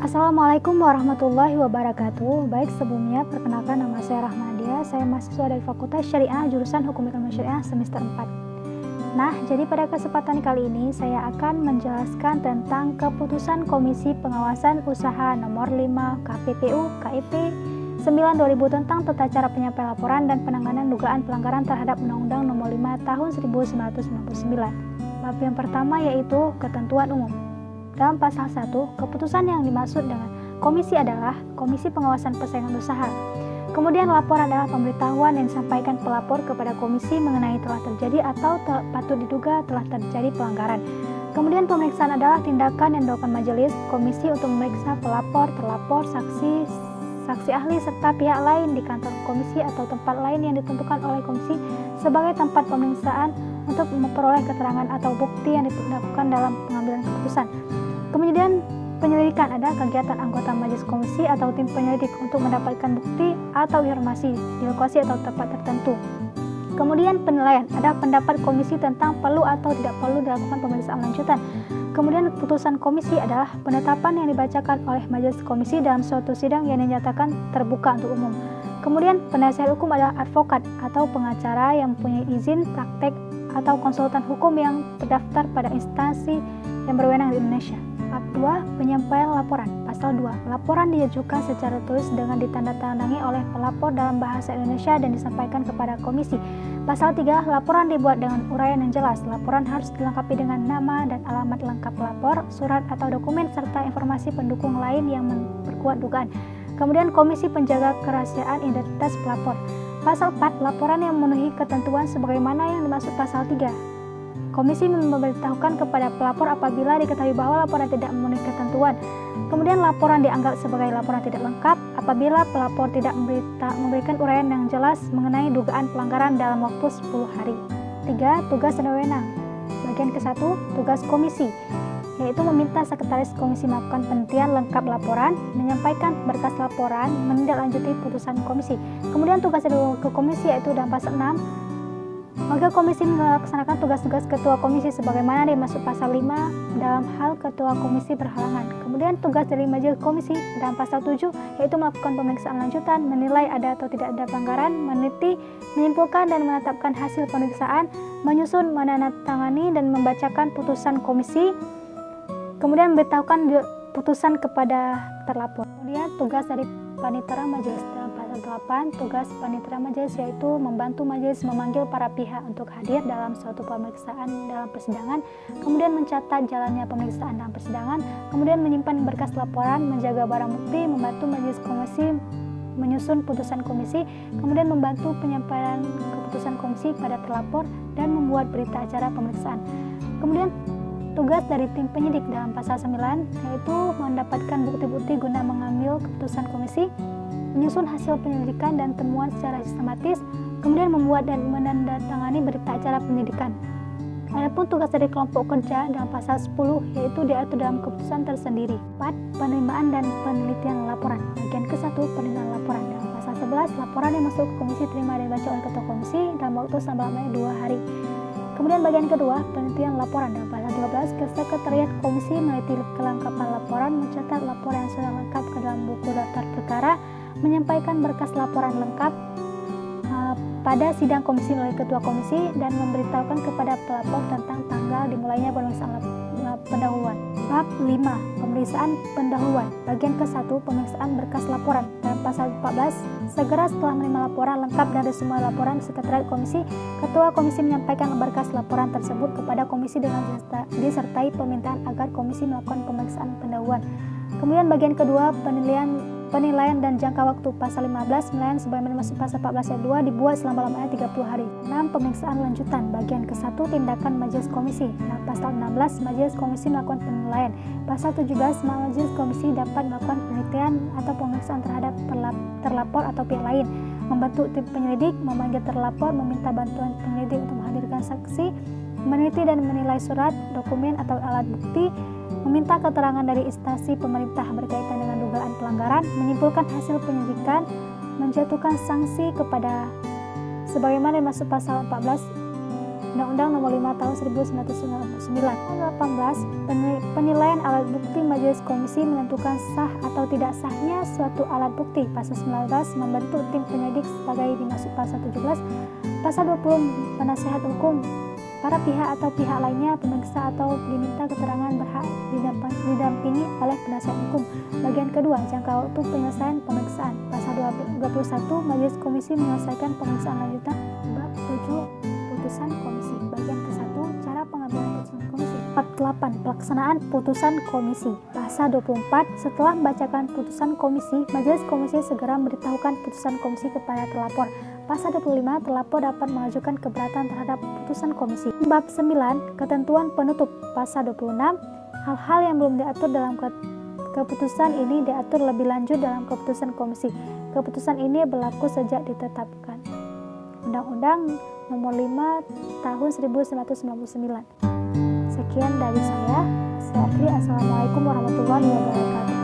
Assalamualaikum warahmatullahi wabarakatuh. Baik, sebelumnya perkenalkan, nama saya Rahmadia. Saya mahasiswa dari Fakultas Syariah jurusan Hukum Ekonomi Syariah semester 4. Nah, jadi pada kesempatan kali ini saya akan menjelaskan tentang keputusan Komisi Pengawasan Usaha nomor 5 KPPU KIP 9/2000 tentang tata cara penyampaian laporan dan penanganan dugaan pelanggaran terhadap Undang-Undang nomor 5 tahun 1999. Bab yang pertama yaitu ketentuan umum. Dalam pasal 1, keputusan yang dimaksud dengan komisi adalah Komisi Pengawasan Persaingan Usaha. Kemudian laporan adalah pemberitahuan yang disampaikan pelapor kepada komisi mengenai telah terjadi atau patut diduga telah terjadi pelanggaran. Kemudian pemeriksaan adalah tindakan yang dilakukan majelis komisi untuk memeriksa pelapor, terlapor, saksi ahli serta pihak lain di kantor komisi atau tempat lain yang ditentukan oleh komisi sebagai tempat pemeriksaan untuk memperoleh keterangan atau bukti yang dilakukan dalam pengambilan keputusan. Kemudian penyelidikan adalah kegiatan anggota majelis komisi atau tim penyelidik untuk mendapatkan bukti atau informasi di lokasi atau tempat tertentu. Kemudian penilaian adalah pendapat komisi tentang perlu atau tidak perlu dilakukan pemeriksaan lanjutan. Kemudian keputusan komisi adalah penetapan yang dibacakan oleh majelis komisi dalam suatu sidang yang dinyatakan terbuka untuk umum. Kemudian penasihat hukum adalah advokat atau pengacara yang mempunyai izin praktek atau konsultan hukum yang terdaftar pada instansi yang berwenang di Indonesia. Bab 2, penyampaian laporan. Pasal 2, laporan diajukan secara tulis dengan ditandatangani oleh pelapor dalam bahasa Indonesia dan disampaikan kepada komisi. Pasal 3, laporan dibuat dengan uraian yang jelas. Laporan harus dilengkapi dengan nama dan alamat lengkap pelapor, surat atau dokumen, serta informasi pendukung lain yang memperkuat dugaan. Kemudian komisi penjaga kerahasiaan identitas pelapor. Pasal 4, laporan yang memenuhi ketentuan sebagaimana yang dimaksud pasal 3. Komisi memberitahukan kepada pelapor apabila diketahui bahwa laporan tidak memenuhi ketentuan. Kemudian laporan dianggap sebagai laporan tidak lengkap apabila pelapor tidak memberikan uraian yang jelas mengenai dugaan pelanggaran dalam waktu 10 hari. 3. Tugas dan wewenang. Bagian ke-1, tugas komisi, yaitu meminta sekretaris komisi melakukan penelitian lengkap laporan, menyampaikan berkas laporan, menindaklanjuti putusan komisi. Kemudian tugas ke komisi yaitu dalam pasal 6, maka komisi melaksanakan tugas-tugas ketua komisi sebagaimana dimaksud pasal 5 dalam hal ketua komisi berhalangan. Kemudian tugas dari majelis komisi dalam pasal 7 yaitu melakukan pemeriksaan lanjutan, menilai ada atau tidak ada pelanggaran, meneliti, menyimpulkan dan menetapkan hasil pemeriksaan, menyusun, menandatangani dan membacakan putusan komisi, kemudian memberitahukan putusan kepada terlapor. Kemudian tugas dari panitera majelis dalam pasal 8, tugas panitera majelis yaitu membantu majelis memanggil para pihak untuk hadir dalam suatu pemeriksaan dalam persidangan, kemudian mencatat jalannya pemeriksaan dalam persidangan, kemudian menyimpan berkas laporan, menjaga barang bukti, membantu majelis komisi menyusun putusan komisi, kemudian membantu penyampaian keputusan komisi pada terlapor dan membuat berita acara pemeriksaan. Kemudian tugas dari tim penyidik dalam pasal 9 yaitu mendapatkan bukti-bukti guna mengambil keputusan komisi, menyusun hasil penyelidikan dan temuan secara sistematis, kemudian membuat dan menandatangani berita acara penyidikan. Adapun tugas dari kelompok kerja dalam pasal 10 yaitu diatur dalam keputusan tersendiri. 4. Penerimaan dan penelitian laporan. Bagian ke-1, penerimaan laporan. Dalam pasal 11, laporan yang masuk ke komisi terima dan dibaca oleh ketua komisi dalam waktu selama 2 hari. Kemudian bagian kedua, penelitian laporan. Dalam pasal 12, Sekretariat Komisi meneliti kelengkapan laporan, mencatat laporan yang sudah lengkap ke dalam buku daftar perkara, menyampaikan berkas laporan lengkap pada sidang komisi oleh ketua komisi, dan memberitahukan kepada pelapor tentang tanggal dimulainya pemeriksaan pendahuluan. Bab 5. Pemeriksaan pendahuluan. Bagian ke-1, pemeriksaan berkas laporan. Dalam pasal 14, segera setelah menerima laporan lengkap dari semua laporan sekretariat komisi, ketua komisi menyampaikan berkas laporan tersebut kepada komisi dengan disertai permintaan agar komisi melakukan pemeriksaan pendahuluan. Kemudian bagian kedua, penilaian dan jangka waktu. Pasal 15, penilaian sebagaimana dimaksud pasal 14 ayat 2 dibuat selama-lamanya 30 hari. 6. Pemeriksaan lanjutan. Bagian ke-1, tindakan majelis komisi. Nah, pasal 16, majelis komisi melakukan penilaian. Pasal 17, majelis komisi dapat melakukan penelitian atau pemeriksaan terhadap terlapor atau pihak lain, membantu tim penyelidik, memanggil terlapor, meminta bantuan penyelidik untuk menghadirkan saksi, meneliti dan menilai surat, dokumen atau alat bukti, meminta keterangan dari instansi pemerintah berkaitan dengan dugaan pelanggaran, menyimpulkan hasil penyelidikan, menjatuhkan sanksi kepada sebagaimana dimaksud pasal 14 Undang-Undang Nomor 5 Tahun 1999. 18. Penilaian alat bukti. Majelis Komisi menentukan sah atau tidak sahnya suatu alat bukti. Pasal 19 membentuk tim penyidik sebagai dimaksud pasal 17. Pasal 20 penasehat hukum. Para pihak atau pihak lainnya pemeriksa atau diminta keterangan berhak didampingi oleh penasihat hukum. Bagian kedua, jangka waktu penyelesaian pemeriksaan. Pasal 21, Majelis Komisi menyelesaikan pemeriksaan lanjutan. Bab 7, putusan komisi. Bagian ke-1, cara pengambilan putusan komisi. Bab 8, pelaksanaan putusan komisi. Pasal 24, setelah membacakan putusan komisi, Majelis Komisi segera memberitahukan putusan komisi kepada terlapor. Pasal 25, terlapor dapat mengajukan keberatan terhadap putusan komisi. Bab 9, ketentuan penutup. Pasal 26, hal-hal yang belum diatur dalam keputusan ini diatur lebih lanjut dalam keputusan komisi. Keputusan ini berlaku sejak ditetapkan. Undang-Undang Nomor 5 Tahun 1999. Sekian dari saya. Assalamualaikum warahmatullahi wabarakatuh.